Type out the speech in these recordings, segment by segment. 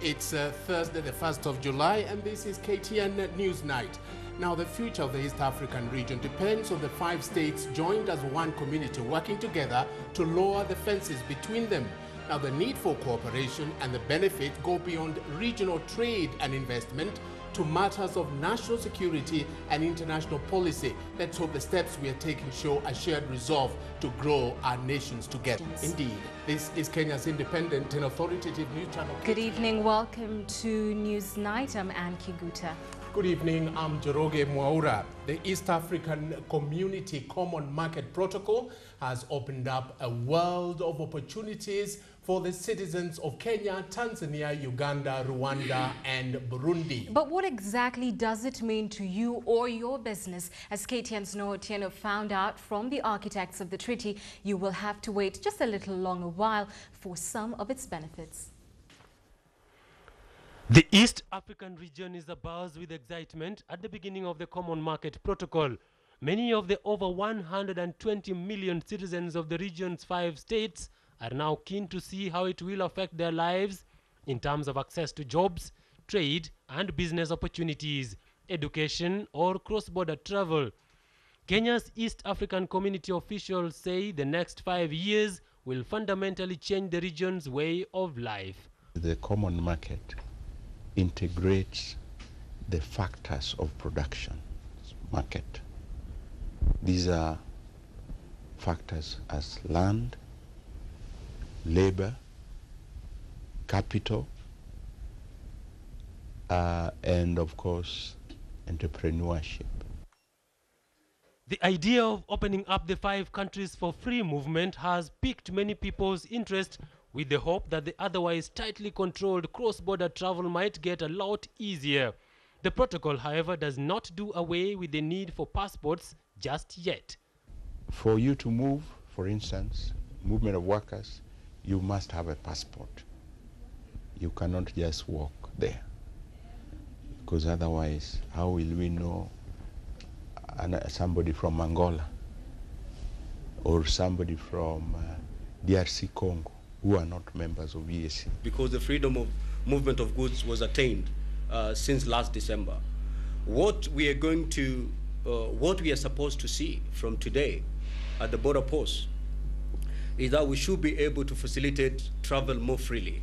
It's Thursday, the 1st of July, and this is KTN News Night. Now, the future of the East African region depends on the 5 states joined as one community working together to lower the fences between them. Now, the need for cooperation and the benefit go beyond regional trade and investment to matters of national security and international policy. Let's hope the steps we are taking show a shared resolve to grow our nations together. Yes. Indeed, this is Kenya's independent and authoritative news channel. Good evening. Welcome to News Night. I'm Anne Kiguta. Good evening. I'm Joroge Mwaura. The East African Community Common Market Protocol has opened up a world of opportunities for the citizens of Kenya, Tanzania, Uganda, Rwanda, and Burundi. But what exactly does it mean to you or your business? As KTN's Noah Otieno found out from the architects of the treaty, you will have to wait just a little longer while for some of its benefits. The East African region is abuzz with excitement at the beginning of the Common Market Protocol. Many of the over 120 million citizens of the region's 5 states are now keen to see how it will affect their lives in terms of access to jobs, trade and business opportunities, education or cross-border travel. Kenya's East African community officials say the next 5 years will fundamentally change the region's way of life. The common market integrates the factors of production market. These are factors as land, labor, capital, and of course, entrepreneurship. The idea of opening up the 5 countries for free movement has piqued many people's interest, with the hope that the otherwise tightly controlled cross-border travel might get a lot easier. The protocol, however, does not do away with the need for passports just yet. For you to move, for instance, movement of workers, you must have a passport. You cannot just walk there, because otherwise, how will we know somebody from Angola or somebody from DRC Congo who are not members of EAC? Because the freedom of movement of goods was attained since last December. What we are supposed to see from today at the border posts is that we should be able to facilitate travel more freely.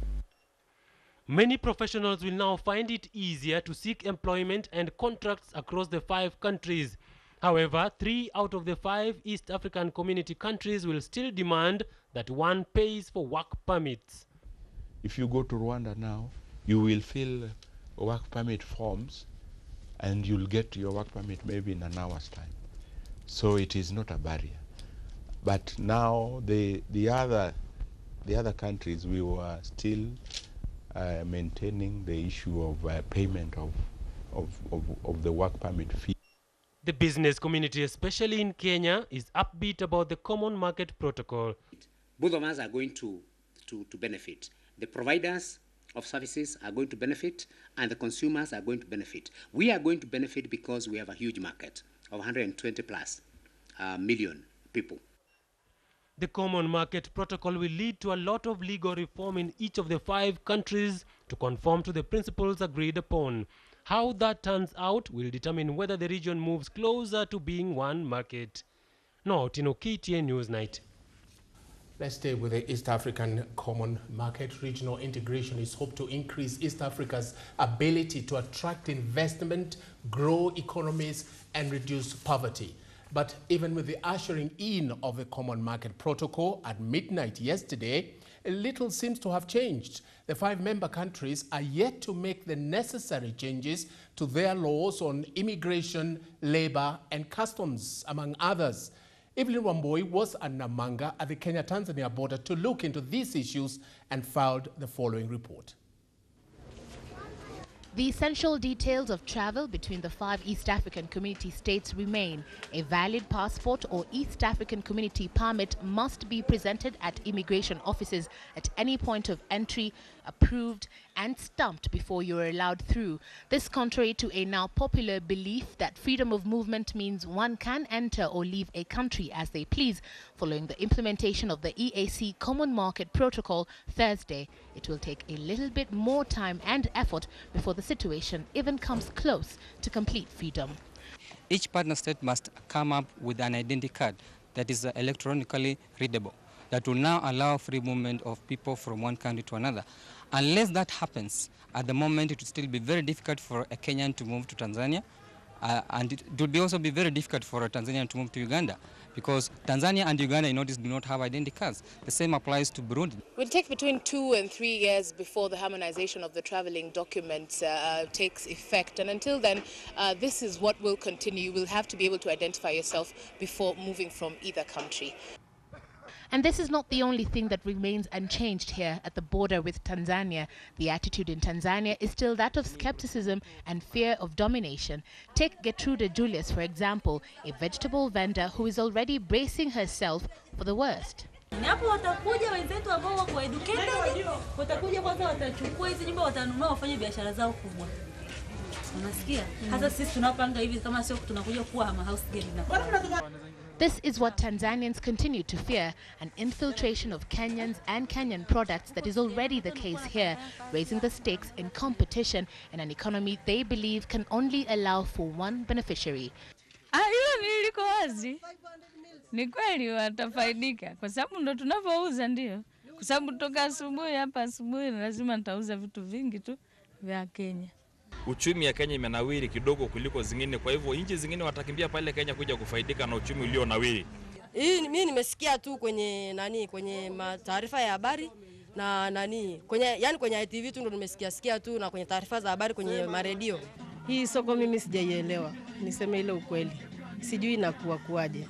Many professionals will now find it easier to seek employment and contracts across the 5 countries. However, 3 out of the 5 East African community countries will still demand that one pays for work permits. If you go to Rwanda now, you will fill work permit forms and you'll get your work permit maybe in an hour's time. So it is not a barrier. But now the other countries, we were still maintaining the issue of payment of the work permit fee. The business community, especially in Kenya, is upbeat about the Common Market Protocol. Both of us are going to benefit. The providers of services are going to benefit, and the consumers are going to benefit. We are going to benefit because we have a huge market of 120 plus million people. The Common Market Protocol will lead to a lot of legal reform in each of the 5 countries to conform to the principles agreed upon. How that turns out will determine whether the region moves closer to being one market. Noah Otieno, KTN News Night. Let's stay with the East African Common Market. Regional integration is hoped to increase East Africa's ability to attract investment, grow economies, and reduce poverty. But even with the ushering in of the Common Market Protocol at midnight yesterday, little seems to have changed. The 5 member countries are yet to make the necessary changes to their laws on immigration, labor, and customs, among others. Evelyn Wamboi was at Namanga at the Kenya-Tanzania border to look into these issues and filed the following report. The essential details of travel between the 5 East African Community states remain. A valid passport or East African Community permit must be presented at immigration offices at any point of entry, approved and stamped before you are allowed through. This contrary to a now popular belief that freedom of movement means one can enter or leave a country as they please. Following the implementation of the EAC Common Market Protocol Thursday, it will take a little bit more time and effort before the situation even comes close to complete freedom. Each partner state must come up with an identity card that is electronically readable, that will now allow free movement of people from one country to another. Unless that happens, at the moment it will still be very difficult for a Kenyan to move to Tanzania, and it will also be very difficult for a Tanzanian to move to Uganda, because Tanzania and Uganda, you notice, do not have identity cards. The same applies to Burundi. It will take between 2 and 3 years before the harmonization of the traveling documents takes effect. And until then, this is what will continue. You will have to be able to identify yourself before moving from either country. And this is not the only thing that remains unchanged here at the border with Tanzania. The attitude in Tanzania is still that of skepticism and fear of domination. Take Gertrude Julius, for example, a vegetable vendor who is already bracing herself for the worst. Hapo watakuja wenzetu ambao wako educated, watakuja kwanza watachukua hizi nyumba watanunua wafanye biashara zao kubwa. Unasikia? Hata sisi tunapanga hivi kama sio tunakuja kuwa house girl na. This is what Tanzanians continue to fear, an infiltration of Kenyans and Kenyan products that is already the case here, raising the stakes in competition in an economy they believe can only allow for one beneficiary. Hilo liko wazi. Ni kweli watafaidika kwa sababu ndo tunapouza, ndio. Kwa sababu toka asubuhi hapa asubuhi lazima nitauza vitu vingi tu vya Kenya. Uchumi ya Kenya imenawiri kidogo kuliko zingine, kwa hivyo nchi zingine watakimbia pale Kenya kuja kufaidika na uchumi ulio nawiri. Mimi nimesikia tu kwenye taarifa ya habari na kwenye ITV tu ndo nimesikia tu, na kwenye taarifa za habari kwenye maredio. Hii soko mimi sijaielewa. Niseme ile ukweli. Sijui inakuwa kuaje.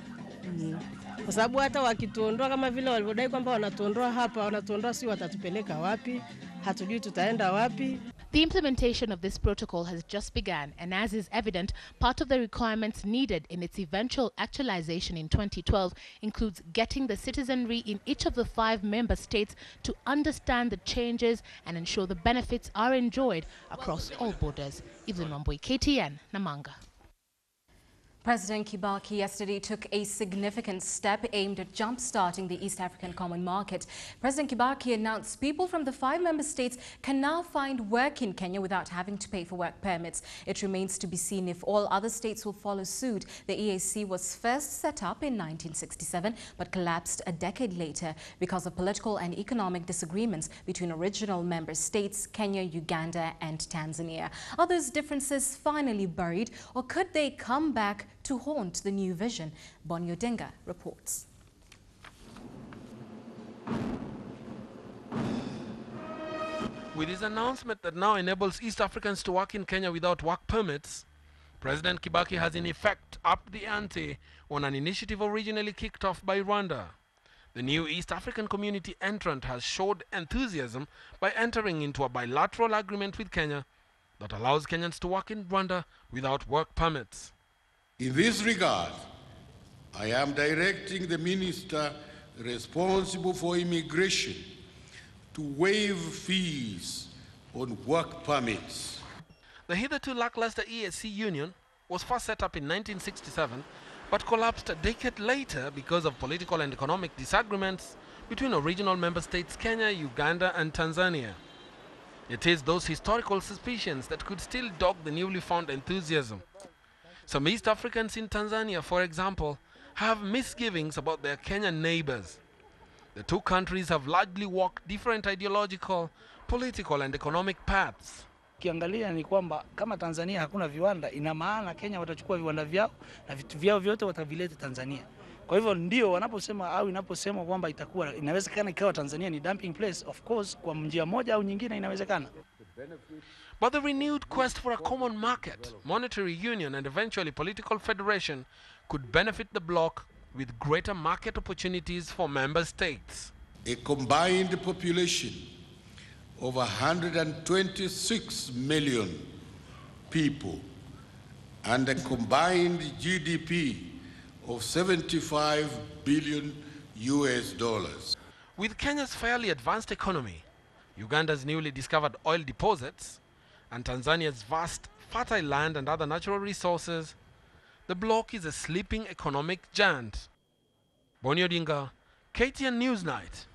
Kwa sababu hata wakituondoa kama vile walivyodai kwamba wanatuondoa hapa, wanatuondoa si watatupeleka wapi? Hatujui tutaenda wapi. The implementation of this protocol has just begun, and as is evident, part of the requirements needed in its eventual actualization in 2012 includes getting the citizenry in each of the 5 member states to understand the changes and ensure the benefits are enjoyed across all borders. Evelyn Wambui, KTN, Namanga. President Kibaki yesterday took a significant step aimed at jump-starting the East African Common Market. President Kibaki announced people from the 5 member states can now find work in Kenya without having to pay for work permits. It remains to be seen if all other states will follow suit. The EAC was first set up in 1967 but collapsed a decade later because of political and economic disagreements between original member states, Kenya, Uganda and Tanzania. Are those differences finally buried, or could they come back to haunt the new vision? Bonnie Odenga reports. With his announcement that now enables East Africans to work in Kenya without work permits, President Kibaki has in effect upped the ante on an initiative originally kicked off by Rwanda. The new East African Community entrant has showed enthusiasm by entering into a bilateral agreement with Kenya that allows Kenyans to work in Rwanda without work permits. In this regard, I am directing the minister responsible for immigration to waive fees on work permits. The hitherto lackluster EAC Union was first set up in 1967 but collapsed a decade later because of political and economic disagreements between original member states Kenya, Uganda and Tanzania. It is those historical suspicions that could still dog the newly found enthusiasm. Some East Africans in Tanzania, for example, have misgivings about their Kenyan neighbors. The two countries have largely walked different ideological, political and economic paths. Kiangalia ni kwamba kama Tanzania hakuna viwanda, ina maana Kenya watachukua viwanda vyao na vitu vyao vyote watavileta Tanzania. Kwa hivyo ndio wanaposema au inaposema kwamba itakuwa inawezekana ikawa Tanzania ni dumping place, of course kwa njia moja au nyingine inawezekana. But the renewed quest for a common market, monetary union and eventually political federation could benefit the bloc with greater market opportunities for member states. A combined population of 126 million people and a combined GDP of 75 billion US dollars. With Kenya's fairly advanced economy, Uganda's newly discovered oil deposits, and Tanzania's vast, fertile land and other natural resources, the bloc is a sleeping economic giant. Boni Odinga, KTN Newsnight.